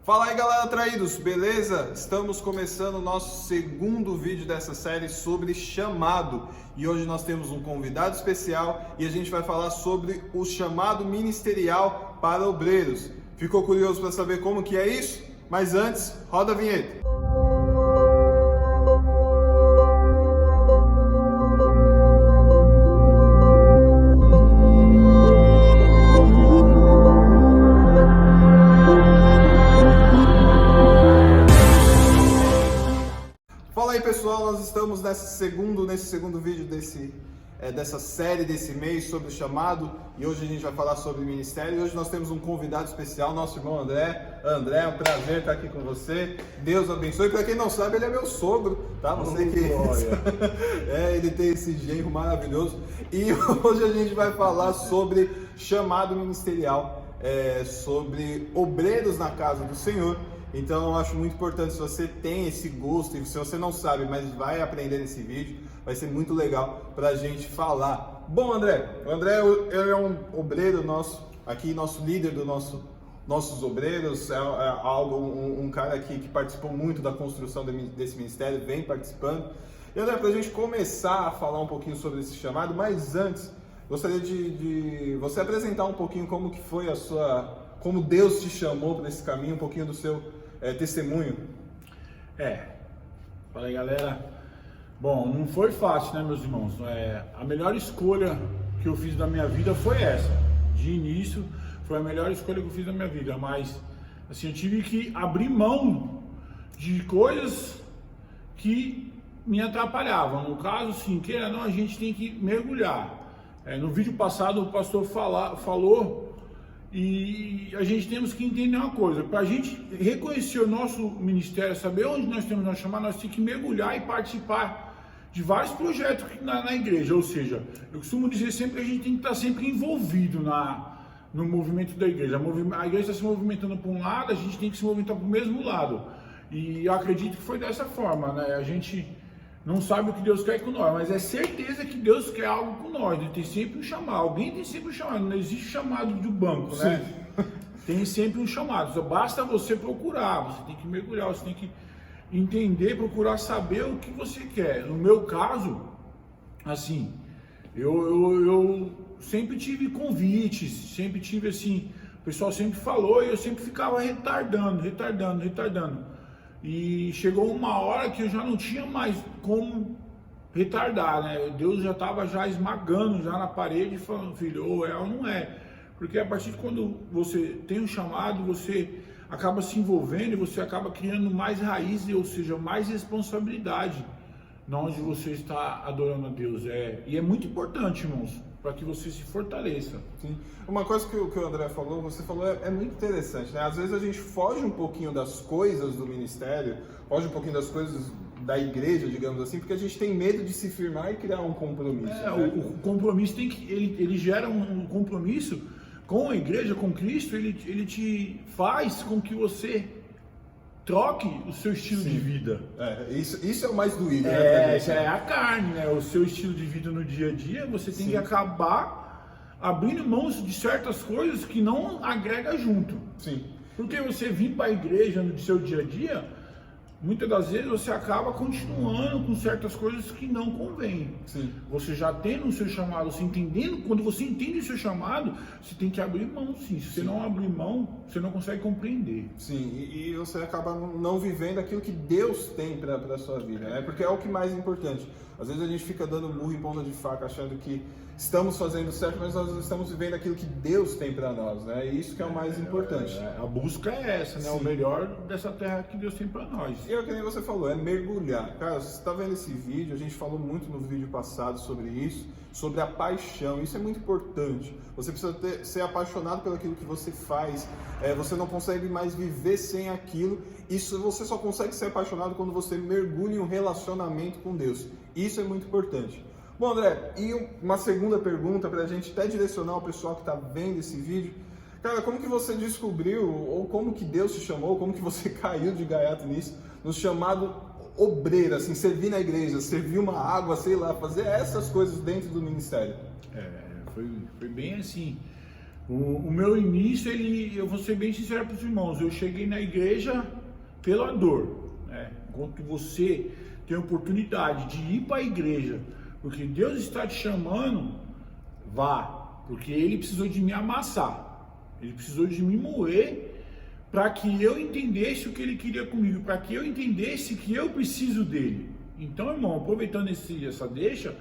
Fala aí galera traídos, beleza? Estamos começando o nosso segundo vídeo dessa série sobre chamado e hoje nós temos um convidado especial e a gente vai falar sobre o chamado ministerial para obreiros. Ficou curioso para saber como que é isso? Mas antes, roda a vinheta! Fala aí pessoal, nós estamos nesse segundo vídeo dessa série desse mês sobre o chamado e hoje a gente vai falar sobre ministério e hoje nós temos um convidado especial, nosso irmão André. André, é um prazer estar aqui com você, Deus abençoe. Para quem não sabe, ele é meu sogro, tá? Você que ele tem esse genro maravilhoso e hoje a gente vai falar sobre chamado ministerial, sobre obreiros na casa do Senhor. Então eu acho muito importante, se você tem esse gosto e se você não sabe, mas vai aprender nesse vídeo, vai ser muito legal pra gente falar. Bom, o André é um obreiro nosso, aqui nosso líder nossos obreiros, um cara aqui que participou muito da construção desse ministério, vem participando. E André, pra gente começar a falar um pouquinho sobre esse chamado, mas antes, gostaria de você apresentar um pouquinho como que foi como Deus te chamou para esse caminho, um pouquinho do seu testemunho. Fala aí galera. Bom, não foi fácil, né, meus irmãos? A melhor escolha que eu fiz da minha vida foi essa. De início, foi a melhor escolha que eu fiz da minha vida, mas assim, eu tive que abrir mão de coisas que me atrapalhavam. No caso, sim, queira ou não, a gente tem que mergulhar. No vídeo passado o pastor falou. E a gente temos que entender uma coisa, para a gente reconhecer o nosso ministério, saber onde nós temos nosso chamado, nós temos que mergulhar e participar de vários projetos na igreja. Ou seja, eu costumo dizer sempre que a gente tem que estar sempre envolvido no movimento da igreja. A igreja está se movimentando para um lado, a gente tem que se movimentar para o mesmo lado. E eu acredito que foi dessa forma, né? A gente não sabe o que Deus quer com nós, mas é certeza que Deus quer algo com nós. Ele tem sempre um chamado. Alguém tem sempre um chamado. Não existe chamado de banco, né? Sim. Tem sempre um chamado. Só basta você procurar. Você tem que mergulhar. Você tem que entender, procurar saber o que você quer. No meu caso, assim, eu sempre tive convites, sempre tive assim, o pessoal sempre falou e eu sempre ficava retardando. E chegou uma hora que eu já não tinha mais como retardar, né? Deus já estava esmagando já na parede, falando, filho, ou é ou não é. Porque a partir de quando você tem um chamado, você acaba se envolvendo e você acaba criando mais raízes, ou seja, mais responsabilidade na onde você está adorando a Deus. E é muito importante, irmãos, para que você se fortaleça. Sim. Uma coisa que o André falou, você falou, é muito interessante, né? Às vezes a gente foge um pouquinho das coisas do ministério, foge um pouquinho das coisas da igreja, digamos assim, porque a gente tem medo de se firmar e criar um compromisso. Né? O compromisso ele gera um compromisso com a igreja, com Cristo, ele te faz com que você troque o seu estilo de vida. Isso é o mais doído, né? Isso é a carne, né? O seu estilo de vida no dia a dia, você tem que acabar abrindo mãos de certas coisas que não agrega junto. Sim. Porque você vir para a igreja no seu dia a dia, muitas das vezes você acaba continuando com certas coisas que não convêm. Sim. Você já tendo o seu chamado, você entendendo, quando você entende o seu chamado, você tem que abrir mão, sim. Se você não abrir mão, você não consegue compreender. Sim, e você acaba não vivendo aquilo que Deus tem para a sua vida, né? Porque é o que mais importante. Às vezes a gente fica dando murro em ponta de faca, achando que estamos fazendo certo, mas nós estamos vivendo aquilo que Deus tem para nós, né? E isso que é o mais importante. A busca é essa, né? Sim. O melhor dessa terra que Deus tem para nós. E é o que nem você falou, é mergulhar. Cara, você está vendo esse vídeo, a gente falou muito no vídeo passado sobre isso, sobre a paixão. Isso é muito importante. Você precisa ser apaixonado pelo aquilo que você faz. Você não consegue mais viver sem aquilo. Isso você só consegue ser apaixonado quando você mergulha em um relacionamento com Deus. Isso é muito importante. Bom, André, e uma segunda pergunta para a gente até direcionar o pessoal que está vendo esse vídeo. Cara, como que você descobriu, ou como que Deus te chamou, como que você caiu de gaiato nisso, no chamado obreiro, assim, servir na igreja, servir uma água, sei lá, fazer essas coisas dentro do ministério? Foi bem assim. O meu início, eu vou ser bem sincero para os irmãos, eu cheguei na igreja pela dor, né? Enquanto você tem a oportunidade de ir para a igreja, porque Deus está te chamando, vá, porque Ele precisou de me amassar, Ele precisou de me moer, para que eu entendesse o que Ele queria comigo, para que eu entendesse que eu preciso dEle. Então, irmão, aproveitando essa deixa,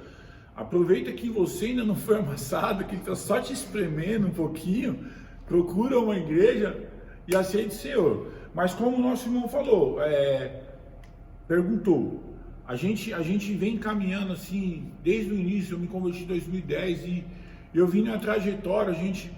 aproveita que você ainda não foi amassado, que Ele está só te espremendo um pouquinho, procura uma igreja e aceite o Senhor. Mas como o nosso irmão falou, perguntou, a gente vem caminhando assim, desde o início, eu me converti em 2010 e eu vim na trajetória, a gente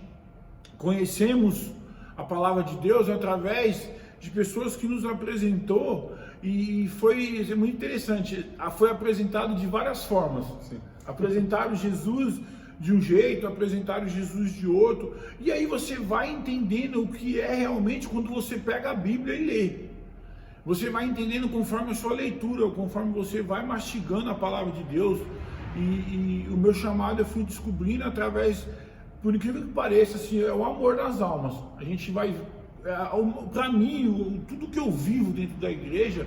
conhecemos a palavra de Deus através de pessoas que nos apresentou e foi muito interessante, foi apresentado de várias formas. Sim. Apresentaram Jesus de um jeito, apresentaram Jesus de outro, e aí você vai entendendo o que é realmente quando você pega a Bíblia e lê. Você vai entendendo conforme a sua leitura, conforme você vai mastigando a palavra de Deus, e o meu chamado eu fui descobrindo através, por incrível que pareça, assim, é o amor das almas. A gente vai, para mim, tudo que eu vivo dentro da igreja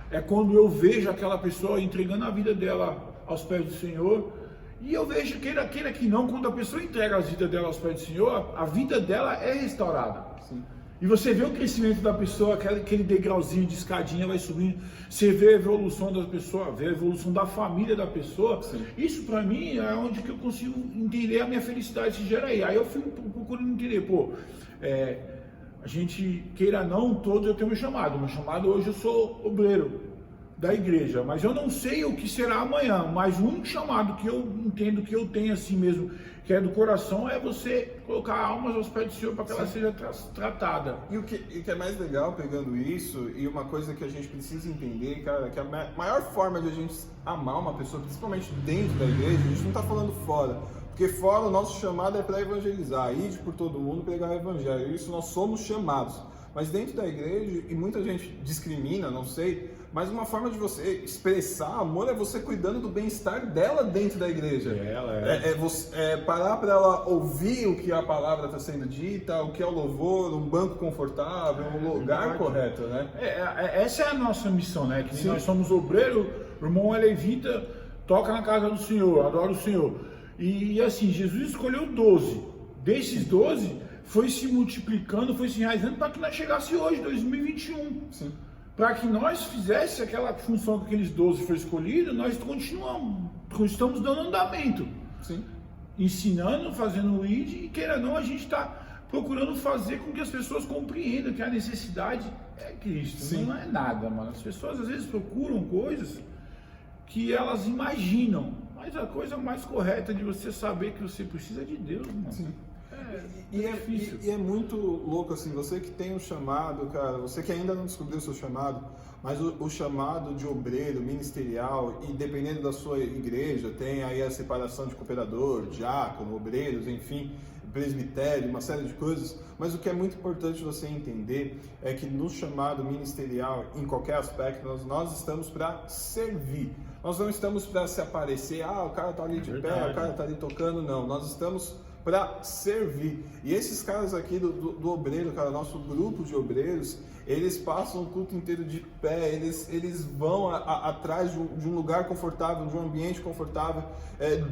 é quando eu vejo aquela pessoa entregando a vida dela aos pés do Senhor, e eu vejo, queira que não, quando a pessoa entrega a vida dela aos pés do Senhor, a vida dela é restaurada. Sim. E você vê o crescimento da pessoa, aquele degrauzinho de escadinha vai subindo, você vê a evolução da pessoa, vê a evolução da família da pessoa. Sim. Isso para mim é onde que eu consigo entender a minha felicidade se gera aí. Aí eu fui procurando entender, a gente, queira não, todos eu tenho meu chamado hoje eu sou obreiro da igreja, mas eu não sei o que será amanhã, mas o único chamado que eu entendo que eu tenho assim mesmo, que é do coração, é você colocar almas aos pés do Senhor para que ela seja tratada. E o que é mais legal pegando isso, e uma coisa que a gente precisa entender, cara, que a maior forma de a gente amar uma pessoa, principalmente dentro da igreja, a gente não está falando fora, porque fora o nosso chamado é para evangelizar, ir por todo mundo pregar o evangelho, isso nós somos chamados. Mas dentro da igreja, e muita gente discrimina, não sei, mas uma forma de você expressar amor é você cuidando do bem-estar dela dentro da igreja. Parar para ela ouvir o que a palavra está sendo dita, o que é o louvor, um banco confortável, um lugar correto, né? Essa é a nossa missão, né? Que nós somos obreiro, o irmão é levita, toca na casa do Senhor, adora o Senhor. E assim, Jesus escolheu 12. Desses 12... foi se multiplicando, foi se enraizando para que nós chegasse hoje, 2021. Sim. Para que nós fizesse aquela função que aqueles 12 foi escolhido, nós estamos dando andamento. Sim. Ensinando, fazendo o ID, e queira ou não, a gente está procurando fazer com que as pessoas compreendam que a necessidade é Cristo. Sim. Não é nada, mano. As pessoas às vezes procuram coisas que elas imaginam, mas a coisa mais correta de você saber que você precisa de Deus, mano. Sim. E é muito louco assim, você que tem um chamado, cara, você que ainda não descobriu o seu chamado, mas o chamado de obreiro, ministerial, e dependendo da sua igreja, tem aí a separação de cooperador, diácono, obreiros, enfim, presbitério, uma série de coisas, mas o que é muito importante você entender é que no chamado ministerial, em qualquer aspecto, nós estamos para servir. Nós não estamos para se aparecer, o cara tá ali de pé, o cara tá ali tocando, não, nós estamos para servir. E esses caras aqui do obreiro, cara, nosso grupo de obreiros, eles passam o culto inteiro de pé, eles vão atrás de um lugar confortável, de um ambiente confortável,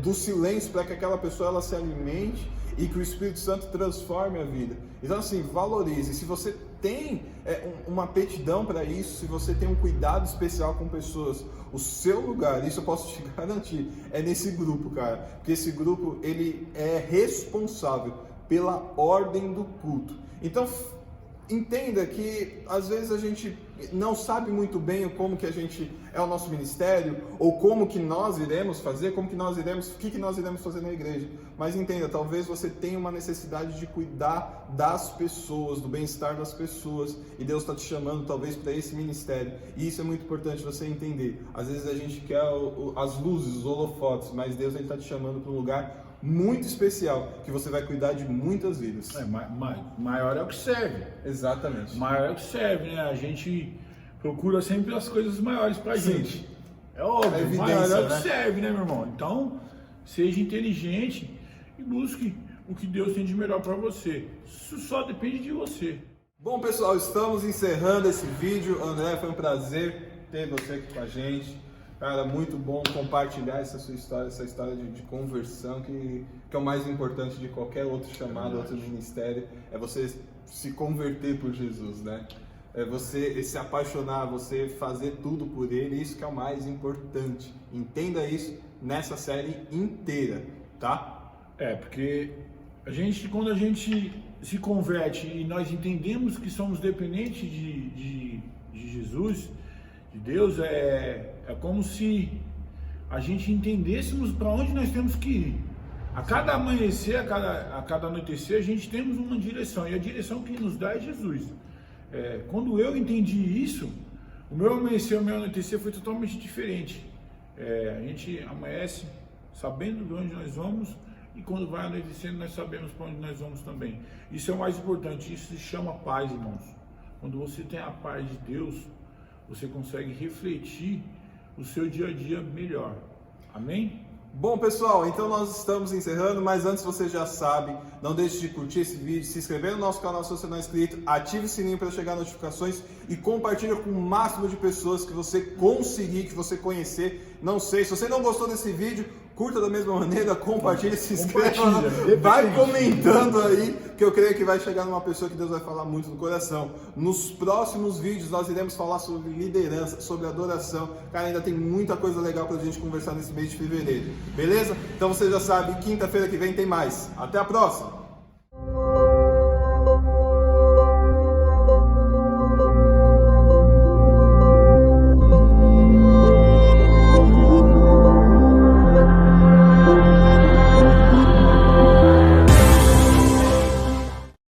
do silêncio, para que aquela pessoa ela se alimente e que o Espírito Santo transforme a vida. Então assim, valorize. Se você tem uma aptidão para isso, se você tem um cuidado especial com pessoas, o seu lugar, isso eu posso te garantir, é nesse grupo, cara. Porque esse grupo, ele é responsável pela ordem do culto. Então, entenda que às vezes a gente não sabe muito bem como que a gente é o nosso ministério, ou como que nós iremos fazer, o que nós iremos fazer na igreja. Mas entenda, talvez você tenha uma necessidade de cuidar das pessoas, do bem-estar das pessoas, e Deus está te chamando talvez para esse ministério. E isso é muito importante você entender. Às vezes a gente quer as luzes, os holofotes, mas Deus está te chamando para um lugar muito especial, que você vai cuidar de muitas vidas. Maior é o que serve. Exatamente. Maior é o que serve, né? A gente procura sempre as coisas maiores pra gente. É óbvio, evidência, maior é o que serve, né, meu irmão? Então, seja inteligente e busque o que Deus tem de melhor para você. Isso só depende de você. Bom, pessoal, estamos encerrando esse vídeo. André, foi um prazer ter você aqui com a gente. Cara, muito bom compartilhar essa sua história, essa história de conversão, que é o mais importante de qualquer outro chamado, outro ministério, é você se converter por Jesus, né? É você se apaixonar, você fazer tudo por Ele, isso que é o mais importante. Entenda isso nessa série inteira, tá? Porque quando a gente se converte e nós entendemos que somos dependentes de Jesus, de Deus, é como se a gente entendêssemos para onde nós temos que ir. A cada amanhecer, a cada anoitecer, a gente temos uma direção, e a direção que nos dá é Jesus. Quando eu entendi isso, o meu amanhecer, o meu anoitecer foi totalmente diferente. A gente amanhece sabendo de onde nós vamos, e quando vai anoitecendo nós sabemos para onde nós vamos também. Isso é o mais importante, isso se chama paz, irmãos. Quando você tem a paz de Deus, você consegue refletir o seu dia a dia melhor. Amém? Bom, pessoal, então nós estamos encerrando, mas antes você já sabe, não deixe de curtir esse vídeo, se inscrever no nosso canal se você não é inscrito, ative o sininho para chegar notificações e compartilha com o máximo de pessoas que você conseguir, que você conhecer. Não sei, se você não gostou desse vídeo, curta da mesma maneira, compartilha, se inscreva, vai comentando aí, que eu creio que vai chegar numa pessoa que Deus vai falar muito no coração. Nos próximos vídeos nós iremos falar sobre liderança, sobre adoração. Cara, ainda tem muita coisa legal pra gente conversar nesse mês de fevereiro, beleza? Então você já sabe, quinta-feira que vem tem mais. Até a próxima!